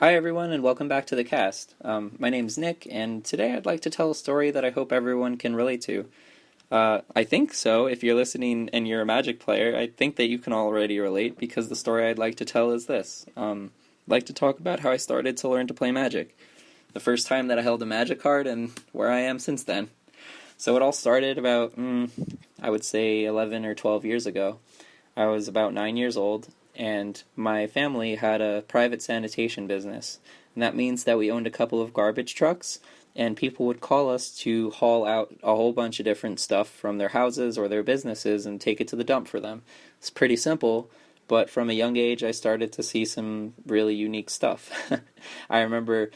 Hi, everyone, and welcome back to the cast. My name's Nick, and today I'd like to tell a story that I hope everyone can relate to. I think so. If you're listening and you're a Magic player, I think that you can already relate because the story I'd like to tell is this. I'd like to talk about how I started to learn to play Magic. The first time that I held a Magic card and where I am since then. So it all started about, I would say 11 or 12 years ago. I was about 9 years old, and my family had a private sanitation business. And that means that we owned a couple of garbage trucks, and people would call us to haul out a whole bunch of different stuff from their houses or their businesses and take it to the dump for them. It's pretty simple, but from a young age I started to see some really unique stuff. I remember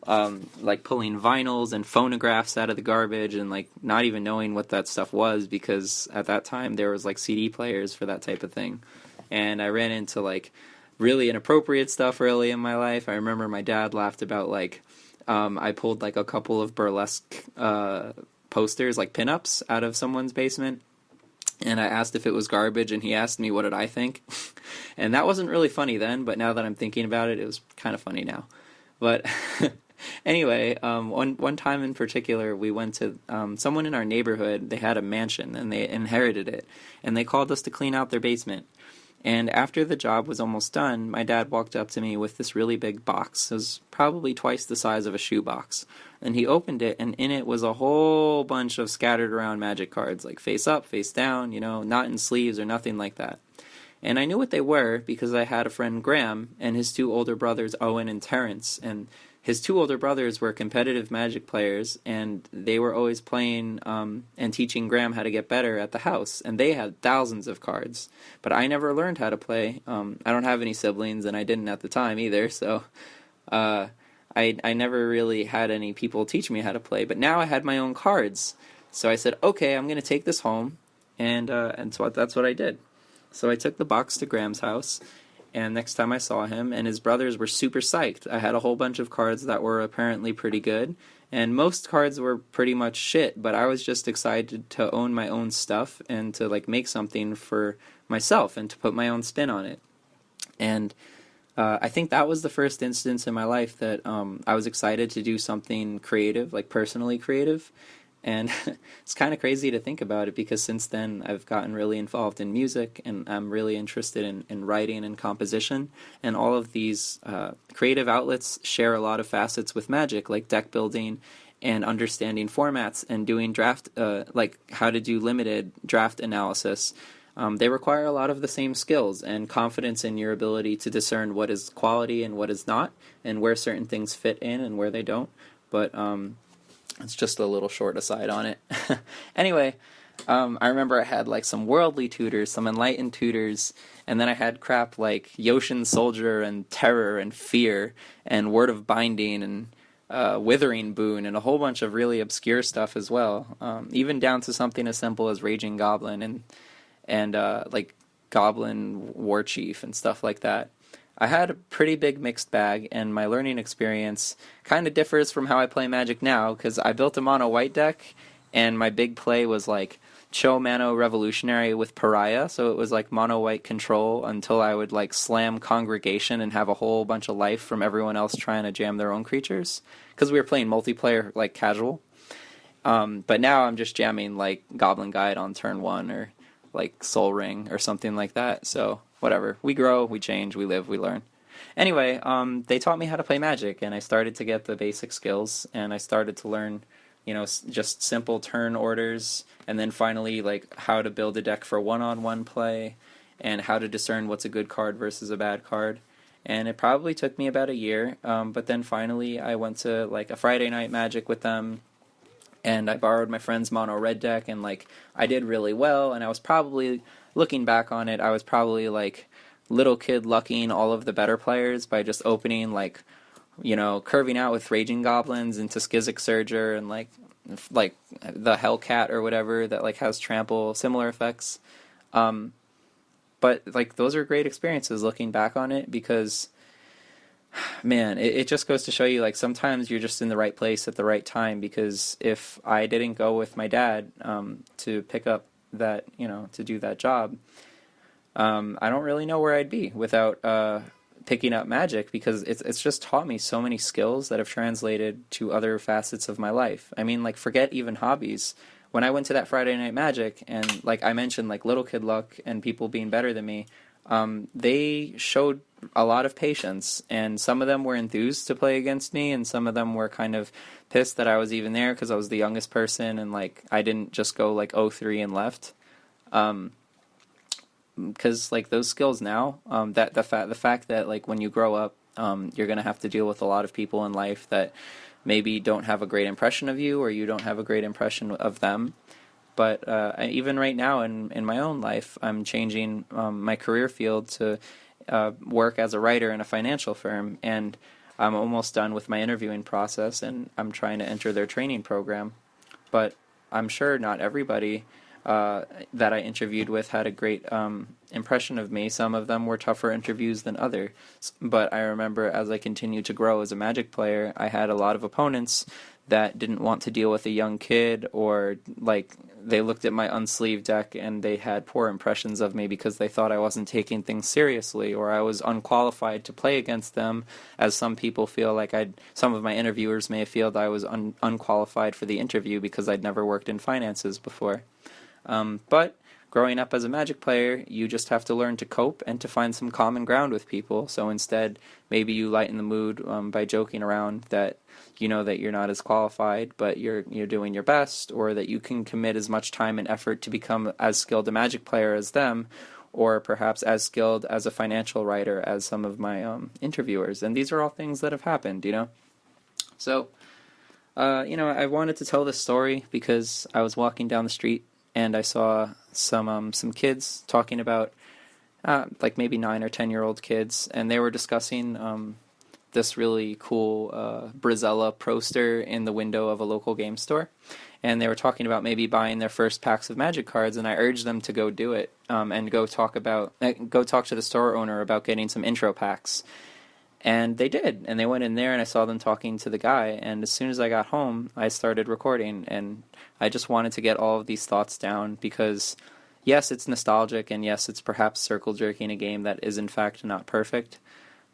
like pulling vinyls and phonographs out of the garbage and like not even knowing what that stuff was because at that time there was like CD players for that type of thing. And I ran into like really inappropriate stuff early in my life. I remember my dad laughed about like I pulled like a couple of burlesque posters, like pinups, out of someone's basement. And I asked if it was garbage, and he asked me what did I think. And that wasn't really funny then, but now that I'm thinking about it, it was kind of funny now. But anyway, one time in particular, we went to someone in our neighborhood. They had a mansion, and they inherited it. And they called us to clean out their basement. And after the job was almost done, my dad walked up to me with this really big box. It was probably twice the size of a shoebox. And he opened it, and in it was a whole bunch of scattered around Magic cards, like face up, face down, not in sleeves or nothing like that. And I knew what they were because I had a friend, Graham, and his two older brothers, Owen and Terrence. And his two older brothers were competitive Magic players, and they were always playing and teaching Graham how to get better at the house. And they had thousands of cards. But I never learned how to play. I don't have any siblings, and I didn't at the time either, so I never really had any people teach me how to play. But now I had my own cards. So I said, okay, I'm going to take this home, and so that's what I did. So I took the box to Graham's house, and next time I saw him, and his brothers were super psyched. I had a whole bunch of cards that were apparently pretty good, and most cards were pretty much shit, but I was just excited to own my own stuff and to like make something for myself and to put my own spin on it. And I think that was the first instance in my life that I was excited to do something creative, like personally creative. And it's kind of crazy to think about it because since then I've gotten really involved in music and I'm really interested in writing and composition. And all of these creative outlets share a lot of facets with Magic, like deck building and understanding formats and doing draft, like how to do limited draft analysis. They require a lot of the same skills and confidence in your ability to discern what is quality and what is not, and where certain things fit in and where they don't. But it's just a little short aside on it. Anyway, I remember I had like some worldly tutors, some enlightened tutors, and then I had crap like Yoshin Soldier and Terror and Fear and Word of Binding and Withering Boon and a whole bunch of really obscure stuff as well, even down to something as simple as Raging Goblin and like Goblin War Chief and stuff like that. I had a pretty big mixed bag, and my learning experience kind of differs from how I play Magic now, because I built a mono-white deck, and my big play was like Cho Mano Revolutionary with Pariah, so it was like mono-white control until I would like slam Congregation and have a whole bunch of life from everyone else trying to jam their own creatures, because we were playing multiplayer like casual. But now I'm just jamming like Goblin Guide on turn 1, or like Soul Ring, or something like that, so whatever. We grow, we change, we live, we learn. Anyway, they taught me how to play Magic, and I started to get the basic skills, and I started to learn, just simple turn orders, and then finally, like, how to build a deck for one-on-one play, and how to discern what's a good card versus a bad card. And it probably took me about a year, but then finally I went to, like, a Friday night Magic with them, and I borrowed my friend's mono red deck, and, like, I did really well, and I was probably, looking back on it, I was probably, like, little kid lucking all of the better players by just opening, like, curving out with Raging Goblins into Skizzic Surger and, like the Hellcat or whatever that, like, has trample, similar effects. But, like, those are great experiences looking back on it because, man, it just goes to show you, like, sometimes you're just in the right place at the right time, because if I didn't go with my dad to pick up that, to do that job, I don't really know where I'd be without picking up Magic because it's just taught me so many skills that have translated to other facets of my life. I mean, like, forget even hobbies. When I went to that Friday Night Magic, and like I mentioned, like little kid luck and people being better than me, they showed a lot of patience, and some of them were enthused to play against me, and some of them were kind of pissed that I was even there because I was the youngest person, and like I didn't just go like 0-3 and left. Because like those skills now, that the fact that like when you grow up, you're gonna have to deal with a lot of people in life that maybe don't have a great impression of you, or you don't have a great impression of them. But even right now in my own life, I'm changing my career field to work as a writer in a financial firm, and I'm almost done with my interviewing process, and I'm trying to enter their training program. But I'm sure not everybody that I interviewed with had a great impression of me. Some of them were tougher interviews than others. But I remember as I continued to grow as a Magic player, I had a lot of opponents that didn't want to deal with a young kid, or like they looked at my unsleeved deck and they had poor impressions of me because they thought I wasn't taking things seriously, or I was unqualified to play against them, as some people feel like some of my interviewers may have felt I was unqualified for the interview because I'd never worked in finances before. But growing up as a Magic player, you just have to learn to cope and to find some common ground with people. So instead, maybe you lighten the mood by joking around that you know that you're not as qualified, but you're doing your best, or that you can commit as much time and effort to become as skilled a Magic player as them, or perhaps as skilled as a financial writer as some of my interviewers. And these are all things that have happened, you know? So, I wanted to tell this story because I was walking down the street and I saw some kids talking about like maybe 9 or 10-year-old kids, and they were discussing this really cool Brizella Proster in the window of a local game store, and they were talking about maybe buying their first packs of Magic cards, and I urged them to go do it and go talk to the store owner about getting some intro packs. And they did, and they went in there, and I saw them talking to the guy, and as soon as I got home, I started recording, and I just wanted to get all of these thoughts down, because yes, it's nostalgic, and yes, it's perhaps circle jerking a game that is in fact not perfect,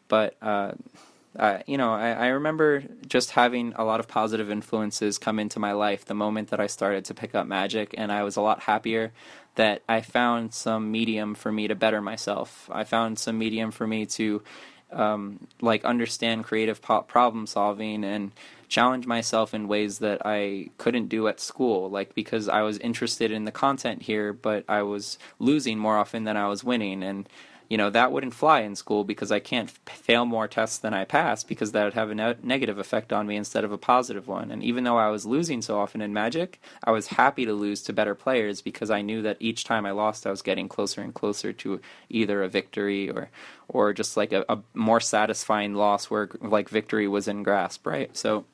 but I remember just having a lot of positive influences come into my life the moment that I started to pick up Magic, and I was a lot happier that I found some medium for me to better myself. I found some medium for me to understand creative problem solving and challenge myself in ways that I couldn't do at school, because I was interested in the content here, but I was losing more often than I was winning, and that wouldn't fly in school because I can't fail more tests than I pass, because that would have a negative effect on me instead of a positive one. And even though I was losing so often in Magic, I was happy to lose to better players because I knew that each time I lost I was getting closer and closer to either a victory or just like a more satisfying loss where like victory was in grasp, right? So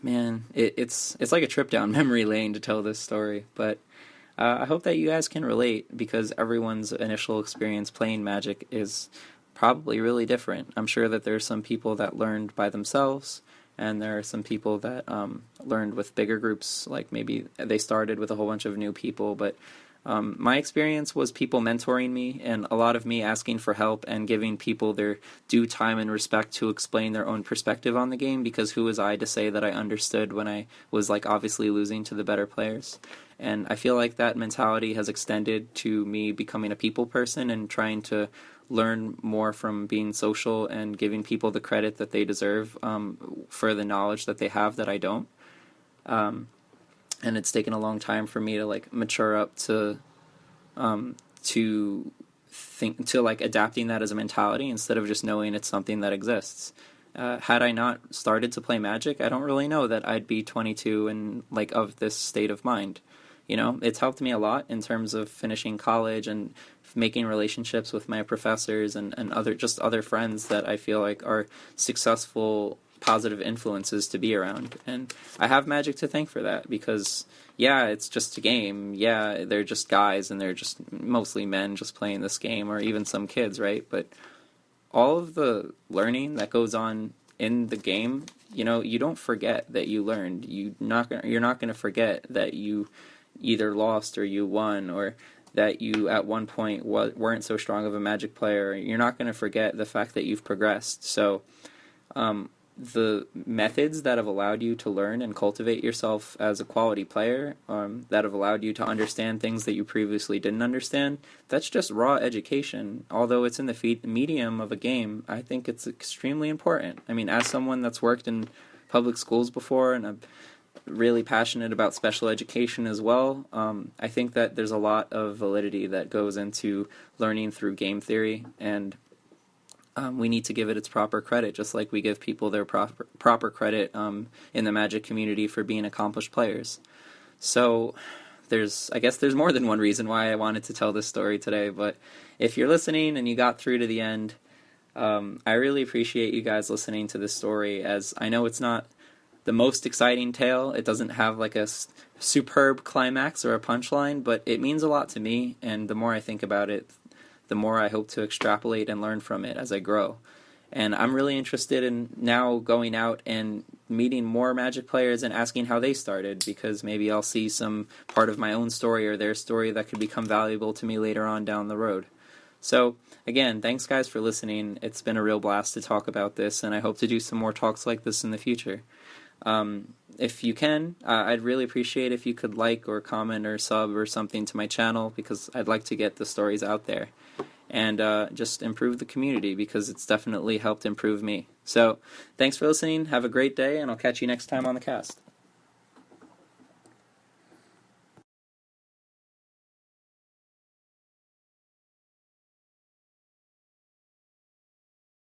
man, it's like a trip down memory lane to tell this story, but I hope that you guys can relate, because everyone's initial experience playing Magic is probably really different. I'm sure that there's some people that learned by themselves, and there are some people that learned with bigger groups, like maybe they started with a whole bunch of new people, but my experience was people mentoring me, and a lot of me asking for help and giving people their due time and respect to explain their own perspective on the game, because who was I to say that I understood when I was obviously losing to the better players. And I feel like that mentality has extended to me becoming a people person and trying to learn more from being social and giving people the credit that they deserve for the knowledge that they have that I don't. And it's taken a long time for me to mature up to adapting that as a mentality instead of just knowing it's something that exists. Had I not started to play Magic, I don't really know that I'd be 22 and of this state of mind. It's helped me a lot in terms of finishing college and making relationships with my professors and other friends that I feel like are successful, positive influences to be around. And I have Magic to thank for that, because yeah, it's just a game. Yeah, they're just guys and they're just mostly men just playing this game, or even some kids, right? But all of the learning that goes on in the game, you don't forget that you learned. You're not going to forget that you either lost or you won, or that you at one point weren't so strong of a Magic player, you're not going to forget the fact that you've progressed. So the methods that have allowed you to learn and cultivate yourself as a quality player, that have allowed you to understand things that you previously didn't understand, that's just raw education. Although it's in the medium of a game, I think it's extremely important. I mean, as someone that's worked in public schools before, and I'm really passionate about special education as well, I think that there's a lot of validity that goes into learning through game theory, and we need to give it its proper credit, just like we give people their proper credit in the Magic community for being accomplished players. So I guess there's more than one reason why I wanted to tell this story today, but if you're listening and you got through to the end, I really appreciate you guys listening to this story, as I know it's not the most exciting tale. It doesn't have like a superb climax or a punchline, but it means a lot to me, and the more I think about it, the more I hope to extrapolate and learn from it as I grow. And I'm really interested in now going out and meeting more Magic players and asking how they started, because maybe I'll see some part of my own story or their story that could become valuable to me later on down the road. So, again, thanks guys for listening. It's been a real blast to talk about this, and I hope to do some more talks like this in the future. If you can, I'd really appreciate if you could like or comment or sub or something to my channel, because I'd like to get the stories out there and just improve the community, because it's definitely helped improve me. So thanks for listening, have a great day, and I'll catch you next time on the cast.